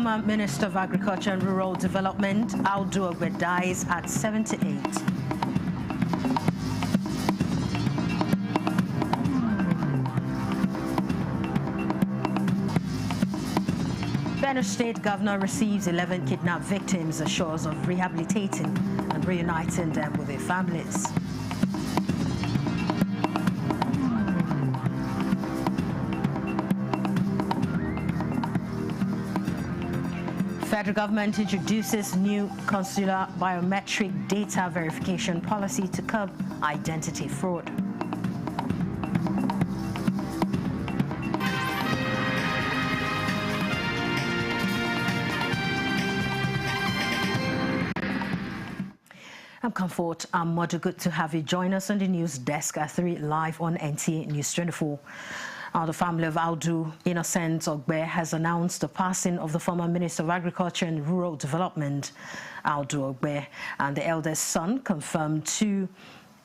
Former Minister of Agriculture and Rural Development, Audu Ogbe, dies at 78. Benue State Governor receives 11 kidnapped victims, assures of rehabilitating and reuniting them with their families. Federal government introduces new consular biometric data verification policy to curb identity fraud. I'm Comfort. I'm Modu. Good to have you join us on the news desk at 3 live on NTA News 24. The family of Audu Innocent Ogbe has announced the passing of the former Minister of Agriculture and Rural Development, Audu Ogbe, and the eldest son confirmed to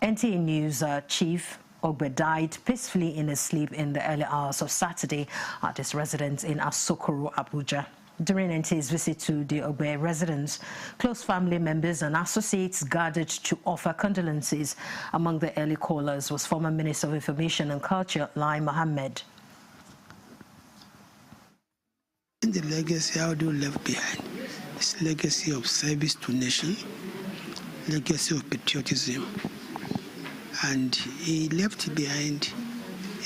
NTA News Chief Ogbe died peacefully in his sleep in the early hours of Saturday at his residence in Asokoro, Abuja. During NTA's visit to the Ogbe residence, close family members and associates gathered to offer condolences. Among the early callers was former Minister of Information and Culture, Lai Mohammed. The legacy Audu left behind is legacy of service to nation, legacy of patriotism, and he left behind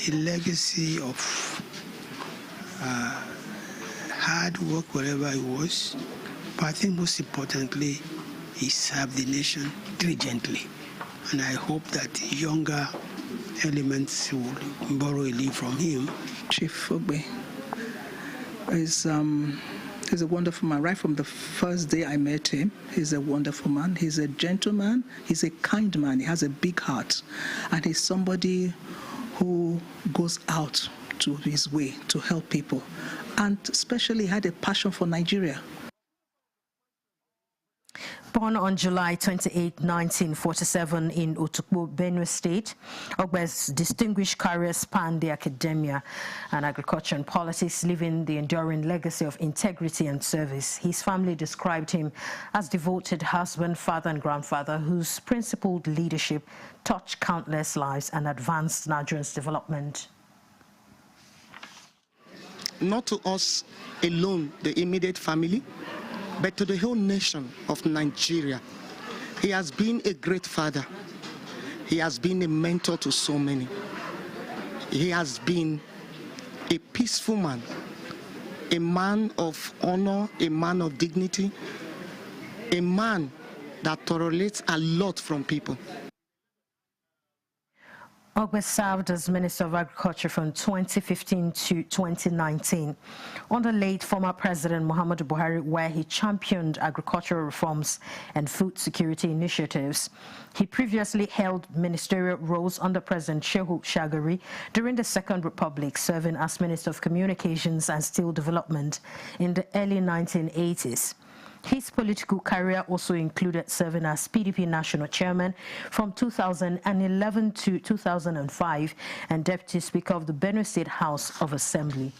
a legacy of hard work wherever he was, but I think most importantly, he served the nation diligently. And I hope that younger elements will borrow a leaf from him. Chief Ogbe is a wonderful man. Right from the first day I met him, he's a wonderful man. He's a gentleman. He's a kind man. He has a big heart. And he's somebody who goes out to his way to help people, and especially had a passion for Nigeria. Born on July 28, 1947 in Otukpo, Benue State, Ogbe's distinguished career spanned the academia and agriculture and politics, leaving the enduring legacy of integrity and service. His family described him as devoted husband, father and grandfather whose principled leadership touched countless lives and advanced Nigeria's development. Not to us alone, the immediate family, but to the whole nation of Nigeria. He has been a great father. He has been a mentor to so many. He has been a peaceful man, a man of honor, a man of dignity, a man that tolerates a lot from people. Ogbe served as Minister of Agriculture from 2015 to 2019 under late former President Muhammadu Buhari, where he championed agricultural reforms and food security initiatives. He previously held ministerial roles under President Shehu Shagari during the Second Republic, serving as Minister of Communications and Steel Development in the early 1980s. His political career also included serving as PDP National Chairman from 2011 to 2005 and Deputy Speaker of the Benue State House of Assembly.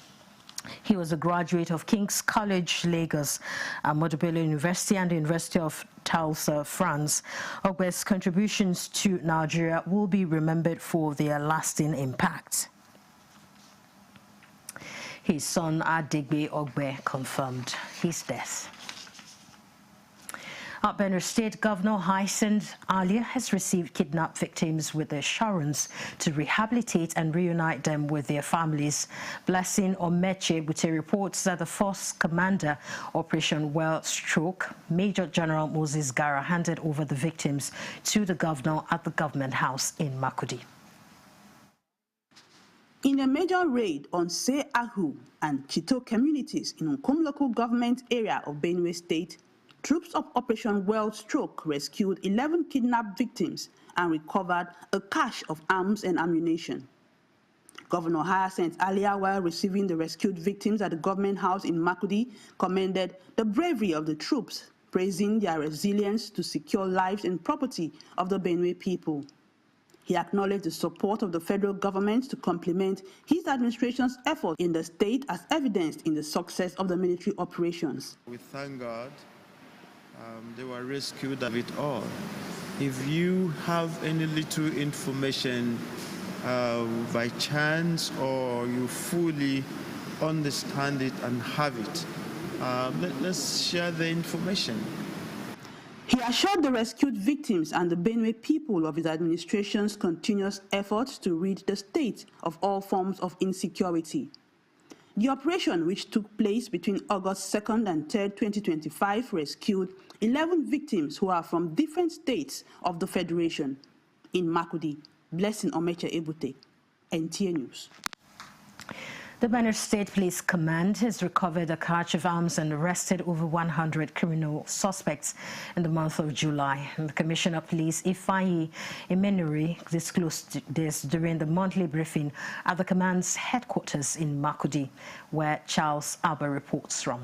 He was a graduate of King's College, Lagos, Ahmadu Bello University and the University of Tulsa, France. Ogbe's contributions to Nigeria will be remembered for their lasting impact. His son, Adigbe Ogbe, confirmed his death. Benue State Governor Hyacinth Alia has received kidnapped victims with assurance to rehabilitate and reunite them with their families. Blessing Omeche Bute reports that the Force Commander, Operation Well Stroke, Major General Moses Gara, handed over the victims to the governor at the government house in Makurdi. In a major raid on Se Ahu and Chito communities in Nkom local government area of Benue State, troops of Operation Well Stroke rescued 11 kidnapped victims and recovered a cache of arms and ammunition. Governor Hyacinth Alia, while receiving the rescued victims at the government house in Makurdi, commended the bravery of the troops, praising their resilience to secure lives and property of the Benue people. He acknowledged the support of the federal government to complement his administration's effort in the state as evidenced in the success of the military operations. We thank God they were rescued of it all. If you have any little information by chance or you fully understand it and have it, let's share the information. He assured the rescued victims and the Benue people of his administration's continuous efforts to rid the state of all forms of insecurity. The operation, which took place between August 2nd and 3rd, 2025, rescued 11 victims who are from different states of the Federation. In Makurdi, Blessing Omeche Ebute, NTA News. The Benue State Police Command has recovered a cache of arms and arrested over 100 criminal suspects in the month of July. And the Commissioner of Police, Ifeanyi Imenuri, disclosed this during the monthly briefing at the command's headquarters in Makurdi, where Charles Abba reports from.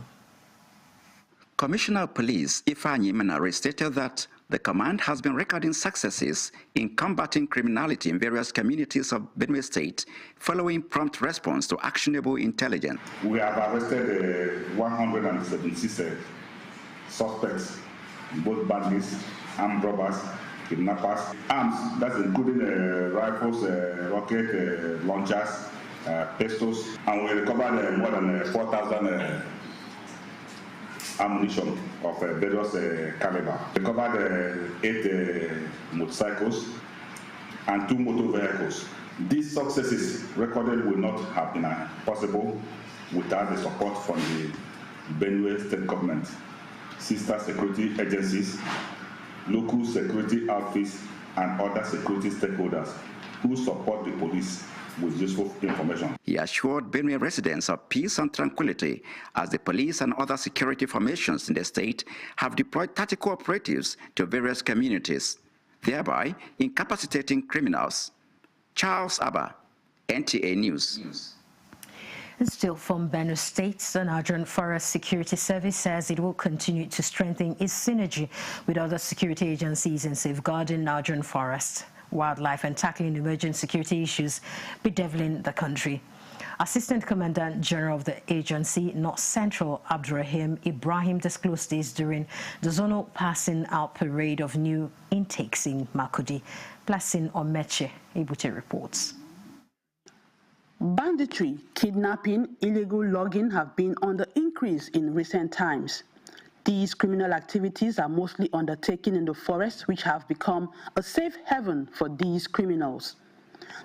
Commissioner of Police Ifeanyi Imenuri stated that the command has been recording successes in combating criminality in various communities of Benue State following prompt response to actionable intelligence. We have arrested 176 suspects, both bandits, armed robbers, kidnappers, arms, that's including rifles, rocket launchers, pistols, and we recovered more than 4,000 ammunition of various caliber. We recovered 8 motorcycles and 2 motor vehicles. These successes recorded would not have been possible without the support from the Benue State government, sister security agencies, local security outfits, and other security stakeholders who support the police with useful information. He assured Benue residents of peace and tranquility as the police and other security formations in the state have deployed tactical operatives to various communities, thereby incapacitating criminals. Charles Abba, NTA News. Still from Benue State, the Nigerian Forest Security Service says it will continue to strengthen its synergy with other security agencies in safeguarding Nigerian forests, wildlife, and tackling emerging security issues bedeviling the country. Assistant Commandant General of the agency, North Central, Abdurrahim Ibrahim, disclosed this during the zonal passing out parade of new intakes in Makurdi. Blessing Omeche Ebute reports. Banditry, kidnapping, illegal logging have been on the increase in recent times. These criminal activities are mostly undertaken in the forests, which have become a safe haven for these criminals.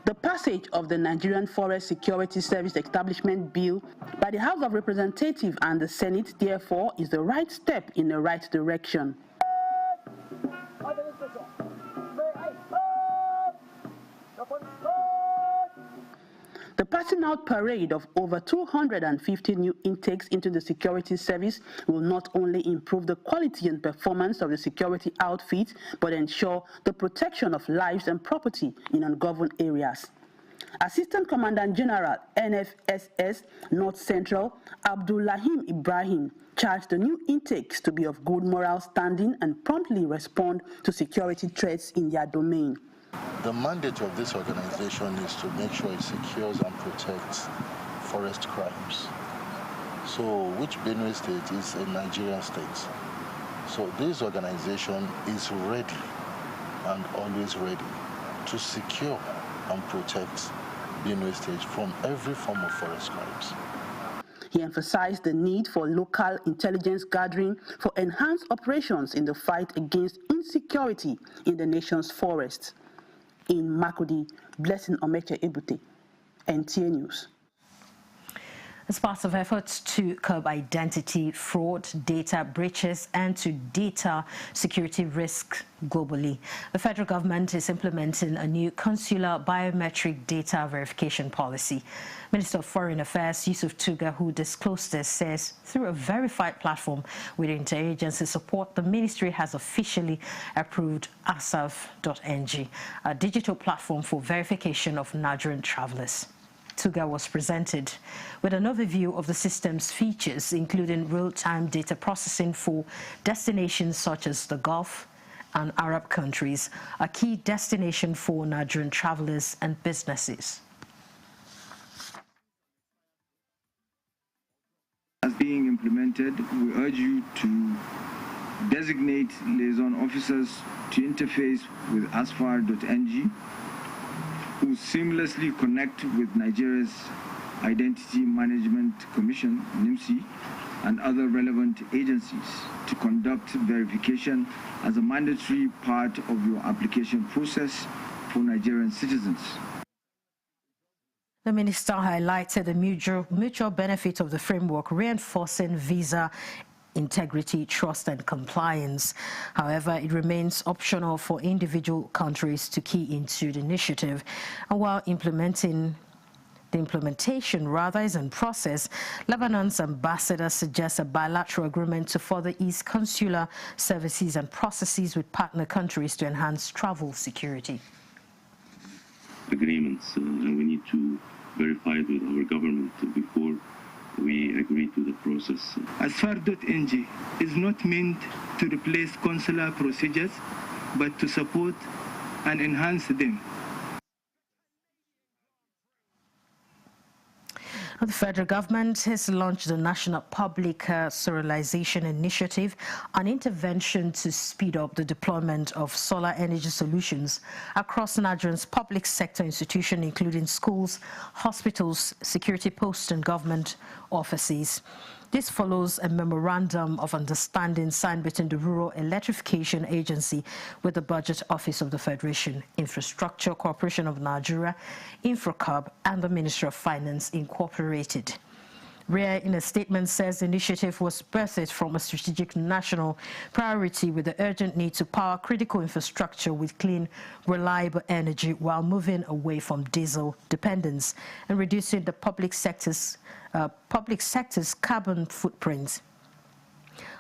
The passage of the Nigerian Forest Security Service Establishment Bill by the House of Representatives and the Senate, therefore, is the right step in the right direction. The passing out parade of over 250 new intakes into the security service will not only improve the quality and performance of the security outfit, but ensure the protection of lives and property in ungoverned areas. Assistant Commandant General, NFSS North Central, Abdurrahim Ibrahim, charged the new intakes to be of good moral standing and promptly respond to security threats in their domain. The mandate of this organization is to make sure it secures and protects forest crimes. So, which Benue State is a Nigerian state. So this organization is ready and always ready to secure and protect Benue State from every form of forest crimes. He emphasized the need for local intelligence gathering for enhanced operations in the fight against insecurity in the nation's forests. In Makurdi, Blessing Omeche Ebute, NTA News. As part of efforts to curb identity fraud, data breaches, and to deter security risks globally, the federal government is implementing a new consular biometric data verification policy. Minister of Foreign Affairs Yusuf Tuga, who disclosed this, says through a verified platform with interagency support, the ministry has officially approved ASAV.ng, a digital platform for verification of Nigerian travelers. Tuga was presented with an overview of the system's features, including real-time data processing for destinations such as the Gulf and Arab countries, a key destination for Nigerian travelers and businesses. As being implemented, we urge you to designate liaison officers to interface with asfar.ng, who seamlessly connect with Nigeria's Identity Management Commission, NIMC, and other relevant agencies to conduct verification as a mandatory part of your application process for Nigerian citizens. The minister highlighted the mutual benefit of the framework, reinforcing visa integrity, trust and compliance. However, it remains optional for individual countries to key into the initiative. And while the implementation rather is in process, Lebanon's ambassador suggests a bilateral agreement to further ease consular services and processes with partner countries to enhance travel security. Agreements, and we need to verify it with our government before we agree to the process. Asfar.ng is not meant to replace consular procedures, but to support and enhance them. The federal government has launched the National Public Serialization Initiative, an intervention to speed up the deployment of solar energy solutions across Nigeria's public sector institutions, including schools, hospitals, security posts, and government offices. This follows a memorandum of understanding signed between the Rural Electrification Agency with the Budget Office of the Federation, Infrastructure Corporation of Nigeria, Infracab, and the Ministry of Finance, Incorporated. REA, in a statement, says the initiative was birthed from a strategic national priority with the urgent need to power critical infrastructure with clean, reliable energy while moving away from diesel dependence and reducing the public sector's carbon footprint.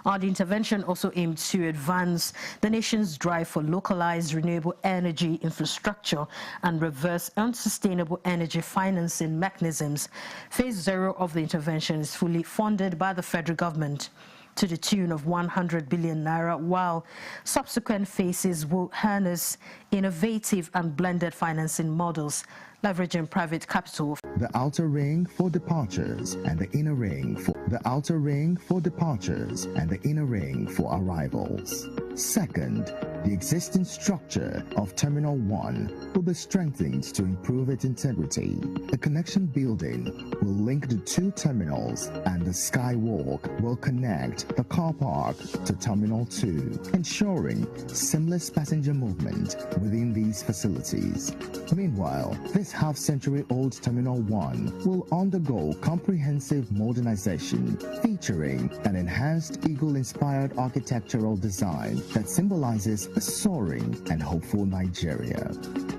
The intervention also aimed to advance the nation's drive for localized renewable energy infrastructure and reverse unsustainable energy financing mechanisms. Phase 0 of the intervention is fully funded by the federal government to the tune of 100 billion naira, while subsequent phases will harness innovative and blended financing models, leveraging private capital. The outer ring for departures and the inner ring for inner ring for arrivals. Second, the existing structure of Terminal 1 will be strengthened to improve its integrity. A connection building will link the two terminals, and the skywalk will connect the car park to Terminal 2, ensuring seamless passenger movement within these facilities. Meanwhile, this half-century-old Terminal 1 will undergo comprehensive modernization, featuring an enhanced eagle-inspired architectural design that symbolizes a soaring and hopeful Nigeria.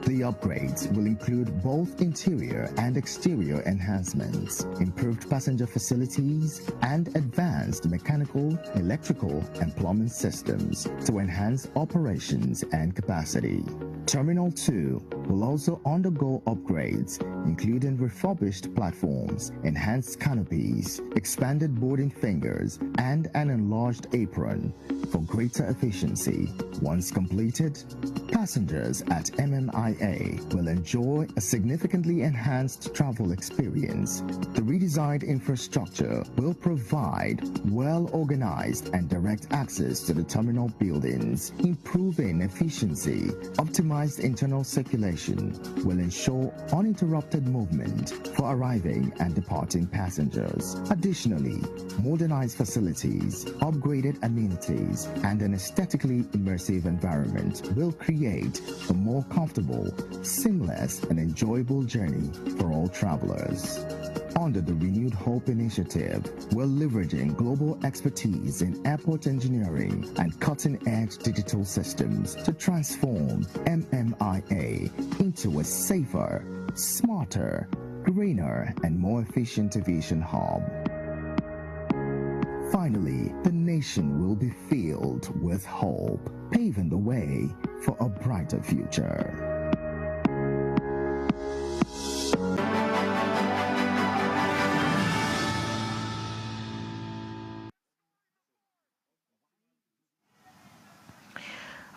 The upgrades will include both interior and exterior enhancements, improved passenger facilities, and advanced mechanical, electrical, and plumbing systems to enhance operations and capacity. Terminal 2 will also undergo upgrades, including refurbished platforms, enhanced canopies, expanded boarding fingers, and an enlarged apron for greater efficiency. Once completed, passengers at MMIA will enjoy a significantly enhanced travel experience. The redesigned infrastructure will provide well-organized and direct access to the terminal buildings, improving efficiency. Optimized internal circulation will ensure uninterrupted movement for arriving and departing passengers. Additionally, modernized facilities, upgraded amenities, and an aesthetically immersive environment will create a more comfortable, seamless, and enjoyable journey for all travelers. Under the Renewed Hope Initiative, we're leveraging global expertise in airport engineering and cutting-edge digital systems to transform MMIA into a safer, smarter, greener, and more efficient aviation hub. Finally, the nation will be filled with hope, paving the way for a brighter future.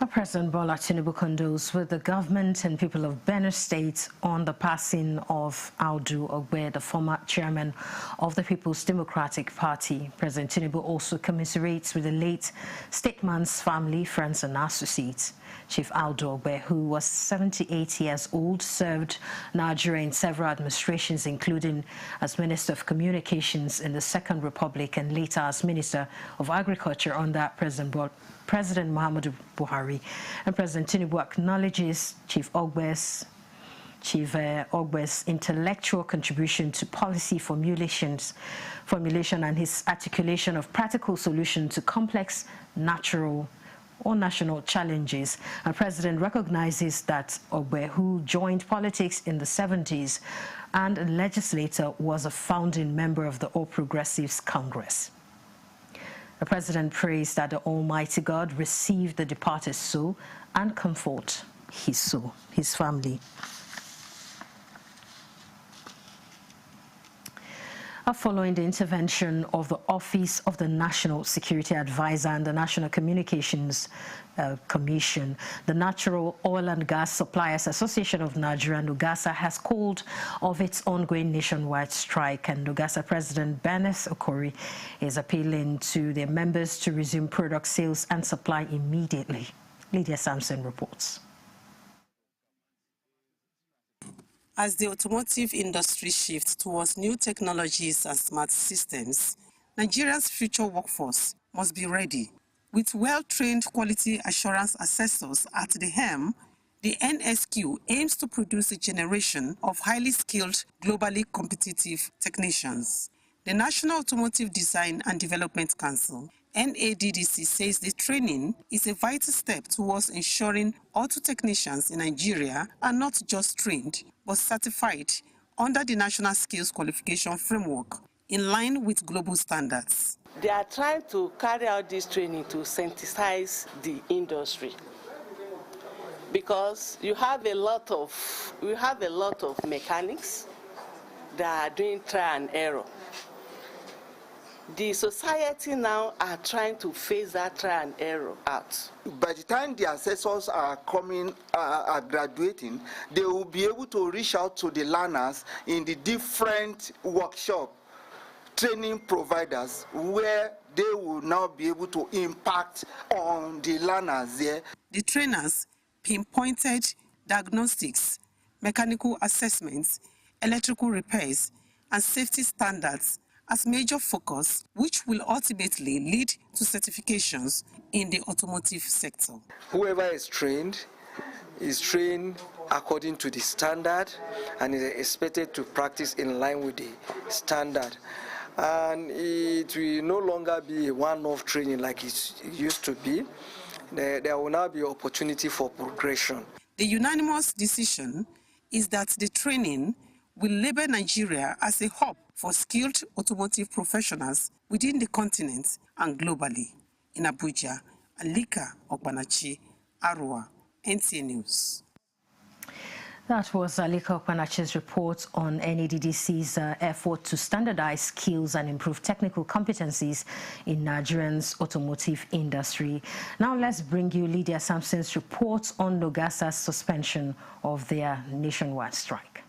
President Bola Tinubu condoles with the government and people of Benue State on the passing of Audu Ogbe, the former chairman of the People's Democratic Party. President Tinubu also commiserates with the late statesman's family, friends and associates. Chief Audu Ogbe, who was 78 years old, served Nigeria in several administrations, including as Minister of Communications in the Second Republic and later as Minister of Agriculture under President Muhammadu Buhari. And President Tinubu acknowledges Chief Ogbe's intellectual contribution to policy formulation and his articulation of practical solutions to complex natural or national challenges. And President recognizes that Ogbe, who joined politics in the 70s and a legislator, was a founding member of the All Progressives Congress. The President prays that the Almighty God receive the departed soul and comfort his family. Following the intervention of the Office of the National Security Advisor and the National Communications Commission, the Natural Oil and Gas Suppliers Association of Nigeria, NUGASA, has called of its ongoing nationwide strike, and NUGASA President Berneth Okori is appealing to their members to resume product sales and supply immediately. Lydia Sampson reports. As the automotive industry shifts towards new technologies and smart systems, Nigeria's future workforce must be ready. With well-trained quality assurance assessors at the helm, the NSQ aims to produce a generation of highly skilled, globally competitive technicians. The National Automotive Design and Development Council, NADDC, says the training is a vital step towards ensuring auto technicians in Nigeria are not just trained, but certified under the National Skills Qualification Framework in line with global standards. They are trying to carry out this training to synthesize the industry, because you have a lot of mechanics that are doing trial and error. The society now are trying to phase that trial and error out. By the time the assessors are graduating, they will be able to reach out to the learners in the different workshop training providers, where they will now be able to impact on the learners there. The trainers pinpointed diagnostics, mechanical assessments, electrical repairs, and safety standards as major focus, which will ultimately lead to certifications in the automotive sector. Whoever is trained according to the standard and is expected to practice in line with the standard. And it will no longer be a one-off training like it used to be. There will now be opportunity for progression. The unanimous decision is that the training will label Nigeria as a hub for skilled automotive professionals within the continent and globally. In Abuja, Alika Okpanachi, Arua, NTA News. That was Alika Okpanachi's report on NADDC's effort to standardize skills and improve technical competencies in Nigeria's automotive industry. Now let's bring you Lydia Sampson's report on NUGASA's suspension of their nationwide strike.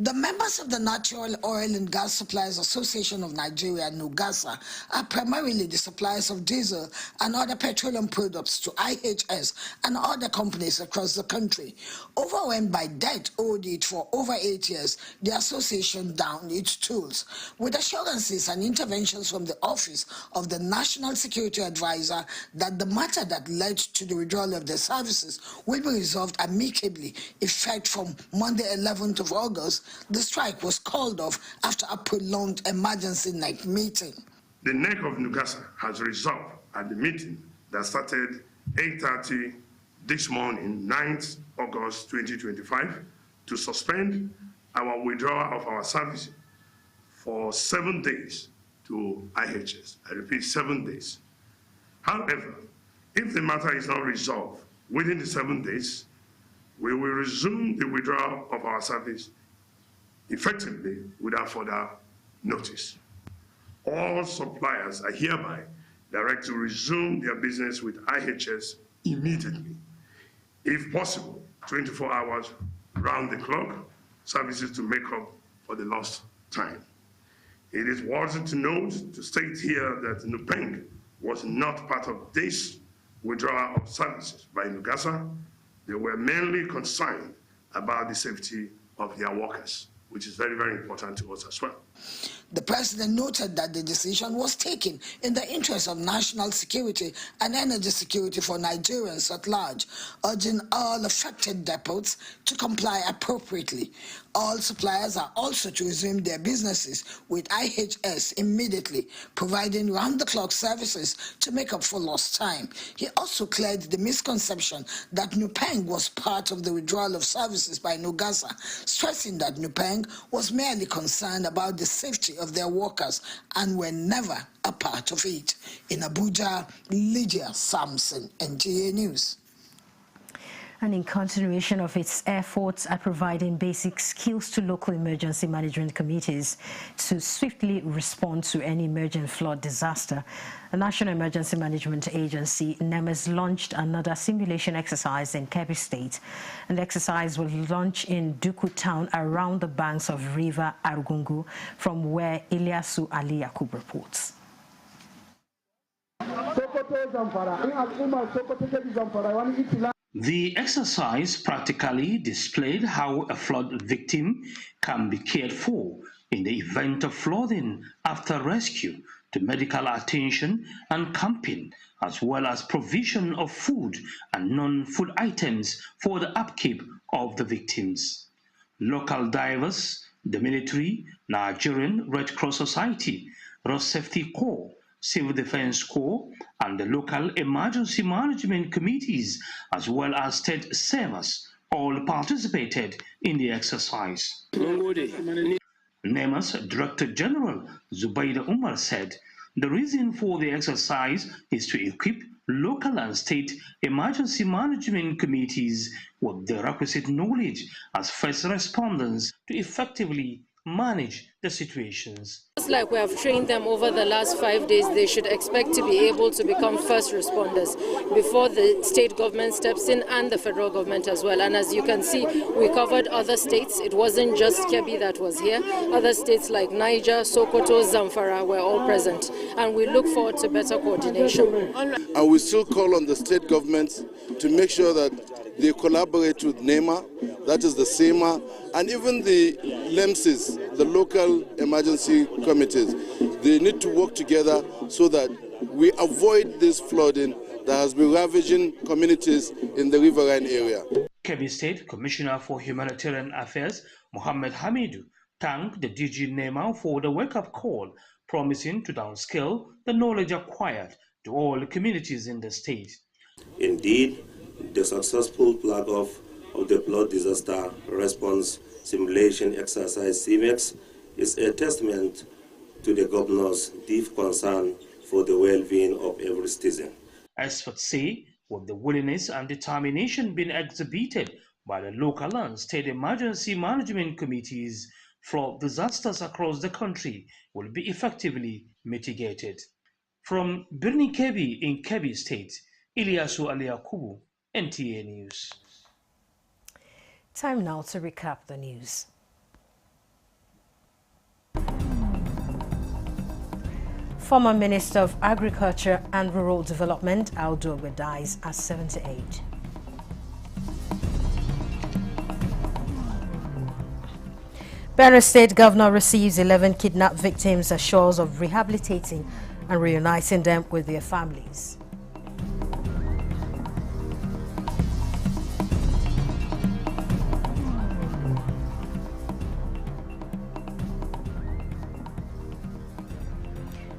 The members of the Natural Oil and Gas Suppliers Association of Nigeria, NUGASA, are primarily the suppliers of diesel and other petroleum products to IHS and other companies across the country. Overwhelmed by debt owed it for over 8 years, the association downed its tools. With assurances and interventions from the Office of the National Security Advisor that the matter that led to the withdrawal of their services will be resolved amicably, effect from Monday 11th of August, the strike was called off after a prolonged emergency night meeting. The NEC of NUGASA has resolved at the meeting that started 8:30 this morning, 9th August 2025, to suspend our withdrawal of our service for 7 days to IHS. I repeat, 7 days. However, if the matter is not resolved within the 7 days, we will resume the withdrawal of our service effectively without further notice. All suppliers are hereby directed to resume their business with IHS immediately. If possible, 24 hours round the clock services to make up for the lost time. It is worthy to note, to state here that NUPENG was not part of this withdrawal of services by NUGASA. They were mainly concerned about the safety of their workers, which is very, very important to us as well. The president noted that the decision was taken in the interest of national security and energy security for Nigerians at large, urging all affected depots to comply appropriately. All suppliers are also to resume their businesses with IHS immediately, providing round-the-clock services to make up for lost time. He also cleared the misconception that NUPENG was part of the withdrawal of services by NUGASA, stressing that NUPENG was merely concerned about the safety of their workers and were never a part of it. In Abuja, Lydia Sampson, NTA News. And in continuation of its efforts at providing basic skills to local emergency management committees to swiftly respond to any emergent flood disaster, the National Emergency Management Agency, NEMES, launched another simulation exercise in Kebbi State. And the exercise will launch in Duku town around the banks of River Argungu, from where Ilyasu Ali Yakub reports. The exercise practically displayed how a flood victim can be cared for in the event of flooding, after rescue to medical attention and camping, as well as provision of food and non-food items for the upkeep of the victims. Local divers, the military, Nigerian Red Cross Society, Road Safety Corps, Civil Defense Corps, and the local emergency management committees, as well as state servers, all participated in the exercise. NEMES Director General Zubaida Umar said the reason for the exercise is to equip local and state emergency management committees with the requisite knowledge as first responders to effectively manage the situations. Just like we have trained them over the last 5 days, they should expect to be able to become first responders before the state government steps in and the federal government as well. And as you can see, we covered other states. It wasn't just Kebbi that was here. Other states like Niger, Sokoto, Zamfara were all present. And we look forward to better coordination. And we still call on the state governments to make sure that they collaborate with NEMA, that is the SEMA, and even the LEMSIs, the local emergency committees. They need to work together so that we avoid this flooding that has been ravaging communities in the riverine area. Kebbi State Commissioner for Humanitarian Affairs, Mohammed Hamidu, thanked the DG NEMA for the wake-up call, promising to downscale the knowledge acquired to all communities in the state. Indeed, the successful flag-off of the flood disaster response simulation exercise CMEX is a testament to the governor's deep concern for the well-being of every citizen. Experts say, with the willingness and determination being exhibited by the local and state emergency management committees, flood disasters across the country will be effectively mitigated. From Birni Kebbi in Kebbi State, Ilyasu Ali Yakubu, NTA News. Time now to recap the news. Former Minister of Agriculture and Rural Development, Aldo Ogbe, dies at 78. Benue State Governor receives 11 kidnapped victims, assures of rehabilitating and reuniting them with their families.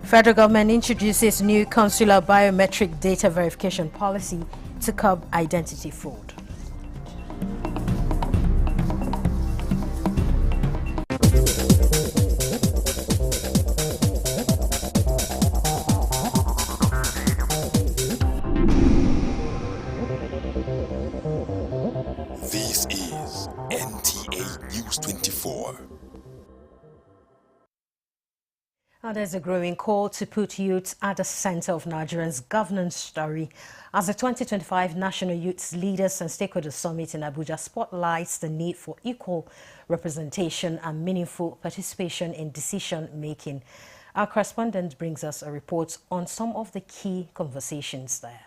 Federal government introduces new consular biometric data verification policy to curb identity fraud. This is NTA News 24. Now, there's a growing call to put youth at the center of Nigeria's governance story as the 2025 National Youth Leaders and Stakeholders Summit in Abuja spotlights the need for equal representation and meaningful participation in decision-making. Our correspondent brings us a report on some of the key conversations there.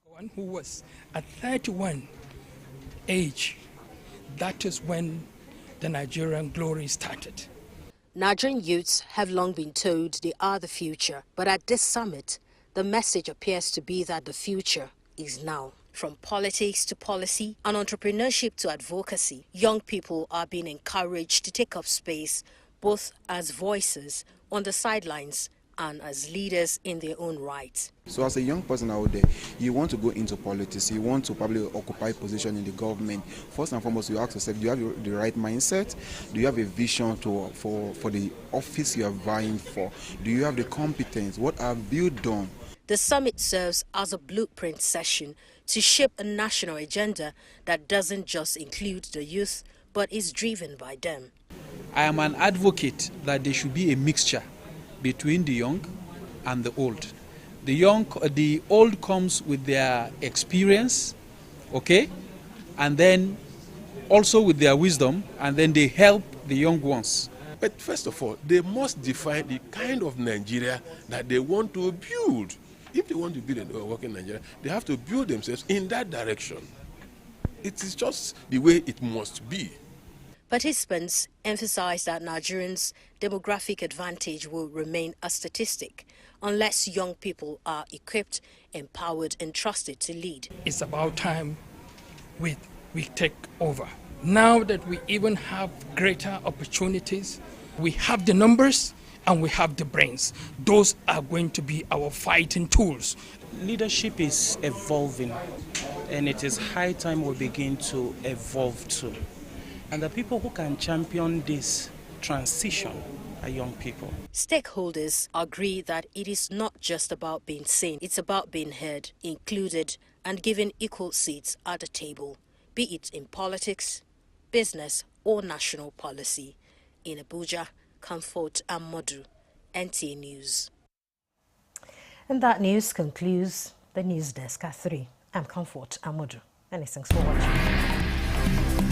One who was at 31 age, that is when the Nigerian glory started. Nigerian youths have long been told they are the future, but at this summit, the message appears to be that the future is now. From politics to policy and entrepreneurship to advocacy, young people are being encouraged to take up space, both as voices on the sidelines and as leaders in their own right. So as a young person out there, you want to go into politics, you want to probably occupy a position in the government. First and foremost, you ask yourself, do you have the right mindset? Do you have a vision for the office you are vying for? Do you have the competence? What have you done? The summit serves as a blueprint session to shape a national agenda that doesn't just include the youth, but is driven by them. I am an advocate that there should be a mixture between the young and the old. The old comes with their experience, okay, and then also with their wisdom, and then they help the young ones. But first of all, they must define the kind of Nigeria that they want to build. If they want to build a working Nigeria, they have to build themselves in that direction. It is just the way it must be. Participants emphasize that Nigerians' demographic advantage will remain a statistic unless young people are equipped, empowered, and trusted to lead. It's about time we take over. Now that we even have greater opportunities, we have the numbers and we have the brains. Those are going to be our fighting tools. Leadership is evolving, and it is high time we begin to evolve too. And the people who can champion this transition are young people. Stakeholders agree that it is not just about being seen, it's about being heard, included, and given equal seats at the table, be it in politics, business, or national policy. In Abuja, Comfort Amodu, NTA News. And that news concludes the news desk at 3. I'm Comfort Amodu. Many thanks for watching.